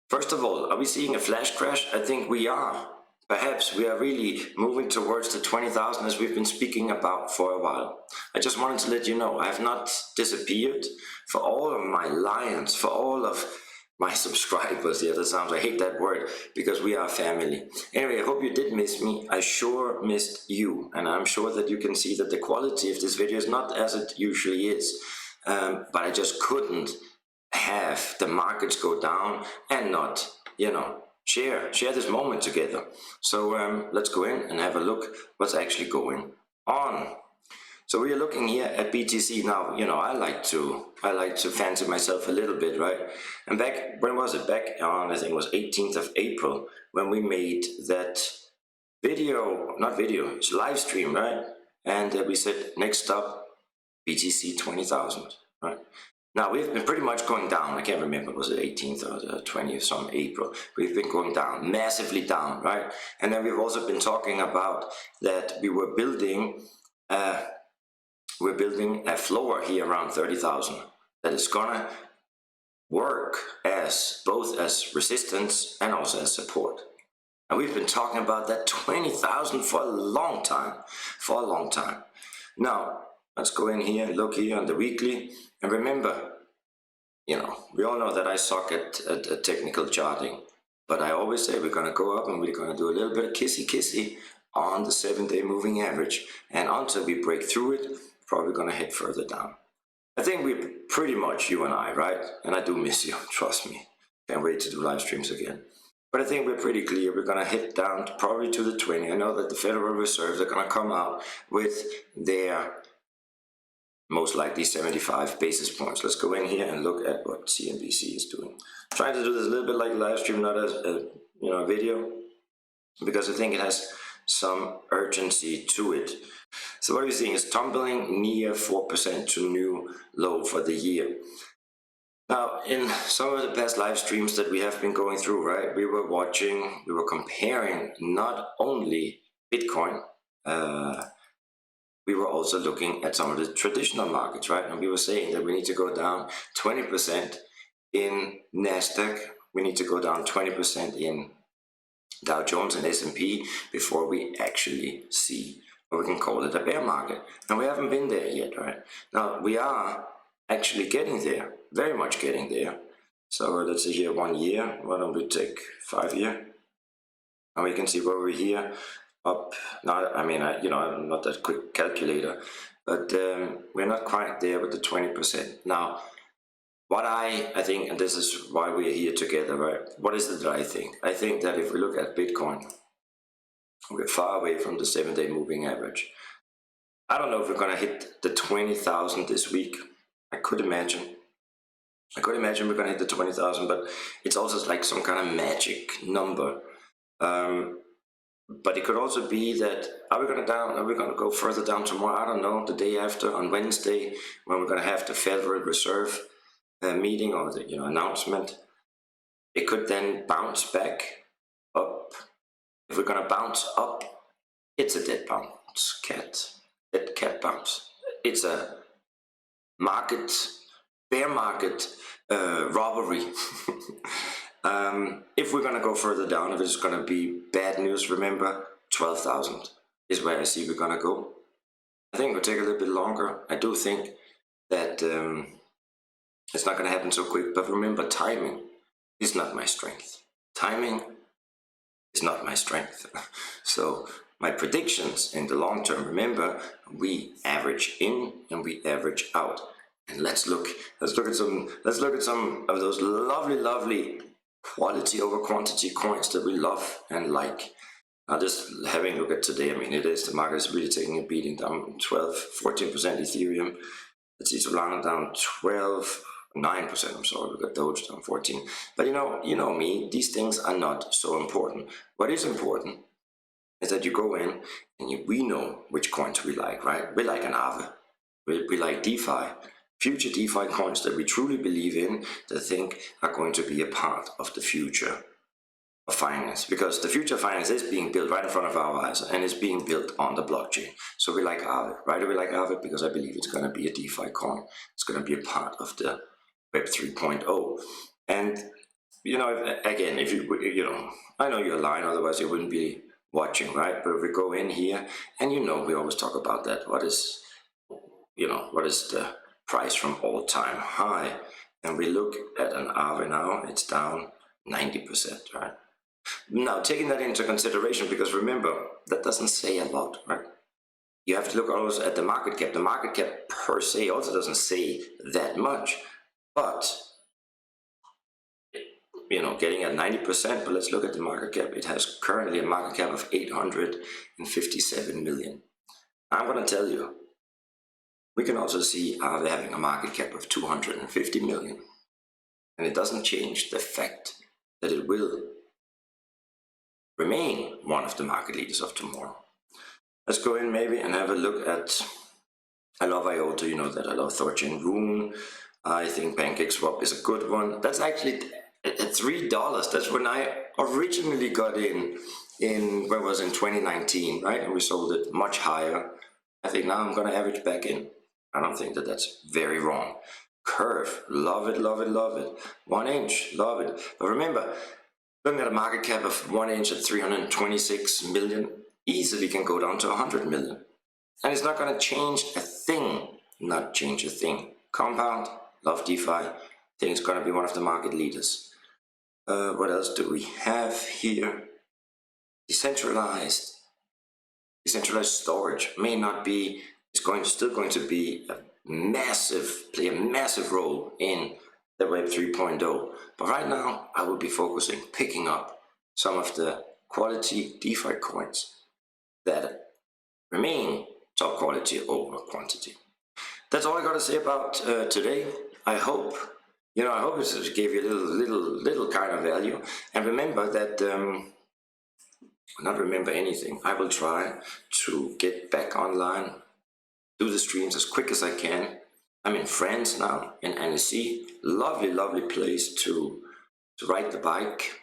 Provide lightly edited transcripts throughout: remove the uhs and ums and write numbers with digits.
First of all, are we seeing a flash crash? I think we are. Perhaps we are really moving towards the 20,000 as we've been speaking about for a while. I just wanted to let you know I have not disappeared. For all of my lions, for all of my subscribers, yeah, that sounds, I hate that word, because we are family. Anyway, I hope you did miss me. I sure missed you, and I'm sure that you can see that the quality of this video is not as it usually is, but I just couldn't have the markets go down and not, share this moment together. So let's go in and have a look what's actually going on. So we are looking here at BTC now. I like to fancy myself a little bit, right? And back, when was it? Back on, I think it was 18th of April, when we made that it's live stream, right? And we said, next up, BTC 20,000, right? Now, we've been pretty much going down. I can't remember, was it 18th or the 20th, some April? We've been going down, massively down, right? And then we've also been talking about that we were building a floor here around 30,000 that is gonna work as both as resistance and also as support. And we've been talking about that 20,000 for a long time, Now, let's go in here and look here on the weekly. And remember, we all know that I suck at technical charting, but I always say we're gonna go up and we're gonna do a little bit of kissy on the 7-day moving average. And until we break through it, probably gonna head further down. I think we're pretty much, you and I, right? And I do miss you, trust me. Can't wait to do live streams again. But I think we're pretty clear. We're gonna hit down probably to the 20. I know that the Federal Reserve, are gonna come out with their most likely 75 basis points. Let's go in here and look at what CNBC is doing. I'm trying to do this a little bit like a live stream, not as a video, because I think it has some urgency to it. So what we're seeing is tumbling near 4% to new low for the year. Now, in some of the past live streams that we have been going through, right, we were comparing not only Bitcoin, we were also looking at some of the traditional markets, right? And we were saying that we need to go down 20% in NASDAQ, we need to go down 20% in Dow Jones and S&P before we actually see, or we can call it a bear market. And we haven't been there yet, right? Now, we are actually getting there, very much getting there. So let's see here, 1 year. Why don't we take 5 year? And we can see where we're here, up. Now, I'm not that quick calculator, but we're not quite there with the 20%. Now, what I think, and this is why we're here together, right? What is it that I think? I think that if we look at Bitcoin, we're far away from the 7-day moving average. I don't know if we're gonna hit the 20,000 this week. I could imagine we're gonna hit the 20,000, but it's also like some kind of magic number. But it could also be that, are we gonna go further down tomorrow? I don't know, the day after, on Wednesday, when we're gonna have the Federal Reserve meeting or the announcement. It could then bounce back up. If we're gonna bounce up, it's a dead cat bounce. It's a bear market robbery. If we're gonna go further down, if it's gonna be bad news, remember 12,000 is where I see we're gonna go. I think it'll take a little bit longer. I do think that it's not gonna happen so quick, but remember, timing is not my strength. Timing is not my strength. So my predictions in the long term, remember, we average in and we average out. And let's look at some of those lovely quality over quantity coins that we love and like. Now, just having a look at today, the market is really taking a beating, down 14% Ethereum. Let's see, Solana down 9%, I'm sorry, we got Doge down 14. But you know me, these things are not so important. What is important is that you go in and we know which coins we like, right? We like an Aave, we like DeFi, future DeFi coins that we truly believe in, that think are going to be a part of the future of finance, because the future of finance is being built right in front of our eyes and is being built on the blockchain. So we like Aave. Why do we like Aave? Because I believe it's going to be a DeFi coin. It's going to be a part of the Web 3.0. And Again, if you, I know you're lying, otherwise you wouldn't be watching, right? But if we go in here, and we always talk about that. What is the price from all-time high? And we look at an hour now, it's down 90%, right? Now, taking that into consideration, because remember, that doesn't say a lot, right? You have to look also at the market cap. The market cap per se also doesn't say that much, but getting at 90%, but let's look at the market cap. It has currently a market cap of 857 million. I'm going to tell you, we can also see Aave having a market cap of 250 million. And it doesn't change the fact that it will remain one of the market leaders of tomorrow. Let's go in maybe and have a look at, I love IOTA, you know that I love Thorchain Rune. I think PancakeSwap is a good one. That's actually at $3. That's when I originally got in when was in 2019, right? And we sold it much higher. I think now I'm going to average back in. I don't think that that's very wrong. Curve, love it, love it, love it. 1 inch, love it. But remember, looking at a market cap of 1 inch at 326 million, easily can go down to 100 million. And it's not going to change a thing. Not change a thing. Compound, love DeFi. Think it's going to be one of the market leaders. What else do we have here? Decentralized storage may not be, still going to be play a massive role in the Web 3.0. But right now, I would be picking up some of the quality DeFi coins that remain top quality over quantity. That's all I got to say about today. I hope it gave you a little kind of value. And remember that, not remember anything. I will try to get back online, do the streams as quick as I can. I'm in France now, in Annecy. Lovely, lovely place to ride the bike.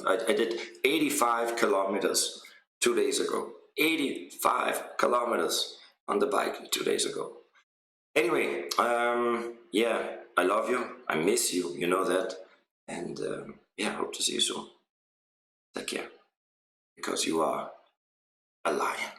I did 85 kilometers 2 days ago. 85 kilometers on the bike 2 days ago. Anyway, yeah, I love you. I miss you. You know that. And yeah, hope to see you soon. Take care. Because you are a lion.